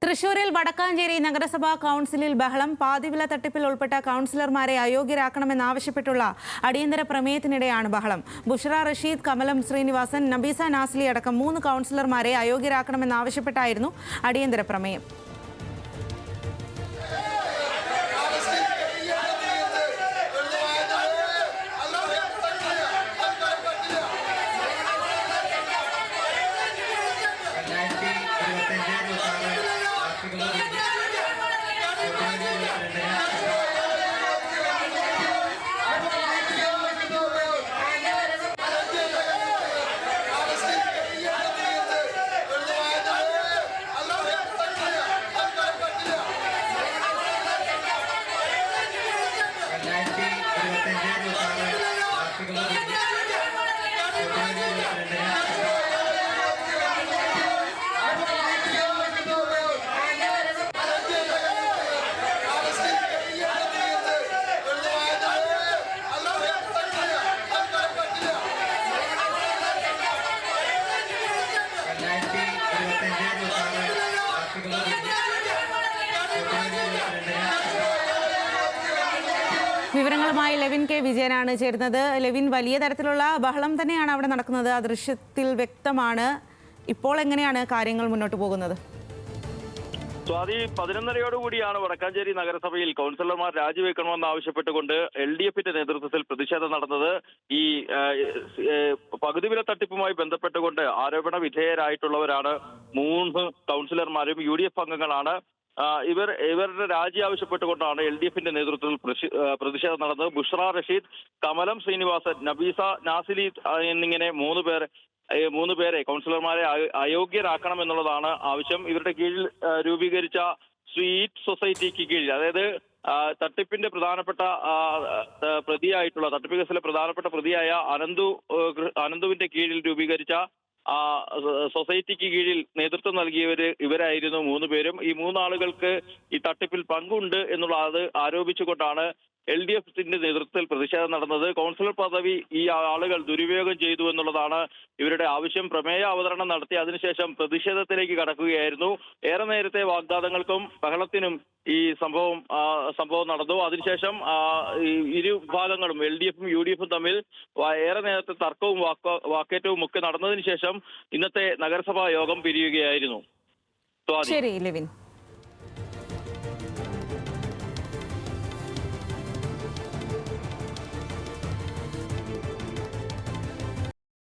തൃശൂരിൽ വടക്കാഞ്ചേരി നഗരസഭാ കൗൺസിലിൽ ബഹളം. പാതിവില തട്ടിപ്പിൽ ഉൾപ്പെട്ട കൗൺസിലർമാരെ അയോഗ്യരാക്കണമെന്നാവശ്യപ്പെട്ടുള്ള അടിയന്തര പ്രമേയത്തിനിടെയാണ് ബഹളം. ബുഷ്ര റഷീദ്, കമലം ശ്രീനിവാസൻ, നബീസ നാസ്ലി അടക്കം 3 കൗൺസിലർമാരെ അയോഗ്യരാക്കണമെന്നാവശ്യപ്പെട്ടായിരുന്നു അടിയന്തര പ്രമേയം. വിവരങ്ങളുമായി ലെവിൻ കെ വിജയനാണ് ചേരുന്നത്. ലെവിൻ, വലിയ തരത്തിലുള്ള ബഹളം തന്നെയാണ് അവിടെ നടക്കുന്നത്, ആ ദൃശ്യത്തിൽ വ്യക്തമാണ്. ഇപ്പോൾ എങ്ങനെയാണ് കാര്യങ്ങൾ മുന്നോട്ട് പോകുന്നത്? സ്വാതി, 11:30യോടുകൂടിയാണ് വടക്കാഞ്ചേരി നഗരസഭയിൽ കൗൺസിലർമാർ രാജിവെക്കണമെന്ന് ആവശ്യപ്പെട്ടുകൊണ്ട് LDFന്റെ നേതൃത്വത്തിൽ പ്രതിഷേധം നടന്നത്. ഈ പകുതി വില തട്ടിപ്പുമായി ബന്ധപ്പെട്ടുകൊണ്ട് ആരോപണ വിധേയരായിട്ടുള്ളവരാണ് 3 കൗൺസിലർമാരും UDF അംഗങ്ങളാണ്. ഇവരുടെ രാജി ആവശ്യപ്പെട്ടുകൊണ്ടാണ് LDFന്റെ നേതൃത്വത്തിൽ പ്രതിഷേധം നടന്നത്. ബുഷ്ര റഷീദ്, കമലം ശ്രീനിവാസൻ, നബീസ നാസിലി എന്നിങ്ങനെ 3 പേരെ കൗൺസിലർമാരെ അയോഗ്യരാക്കണം എന്നുള്ളതാണ് ആവശ്യം. ഇവരുടെ കീഴിൽ രൂപീകരിച്ച സ്വീറ്റ് സൊസൈറ്റിക്ക് കീഴിൽ, അതായത് തട്ടിപ്പിന്റെ പ്രധാനപ്പെട്ട പ്രതിയായിട്ടുള്ള തട്ടിപ്പ് കേസിലെ പ്രധാനപ്പെട്ട പ്രതിയായ അനന്തുവിന്റെ കീഴിൽ രൂപീകരിച്ച സൊസൈറ്റിക്ക് കീഴിൽ നേതൃത്വം ഇവരായിരുന്നു 3 പേരും. ഈ 3 ആളുകൾക്ക് ഈ തട്ടിപ്പിൽ പങ്കുണ്ട് എന്നുള്ളത് ആരോപിച്ചുകൊണ്ടാണ് LDFന്റെ നേതൃത്വത്തിൽ പ്രതിഷേധം നടന്നത്. കൗൺസിലർ പദവി ഈ ആളുകൾ ദുരുപയോഗം ചെയ്തു എന്നുള്ളതാണ് ഇവരുടെ ആവശ്യം. പ്രമേയ അവതരണം നടത്തി അതിനുശേഷം പ്രതിഷേധത്തിലേക്ക് കടക്കുകയായിരുന്നു. ഏറെ നേരത്തെ വാഗ്ദാനങ്ങൾക്കും ബഹളത്തിനും ഈ സംഭവം നടന്നു. അതിനുശേഷം ഇരു വിഭാഗങ്ങളും LDFും UDFും തമ്മിൽ ഏറെ നേരത്തെ തർക്കവും വാക്കേറ്റവും ഒക്കെ നടന്നതിന് ശേഷം ഇന്നത്തെ നഗരസഭാ യോഗം പിരിയുകയായിരുന്നു. ശരി ലെവിൻ.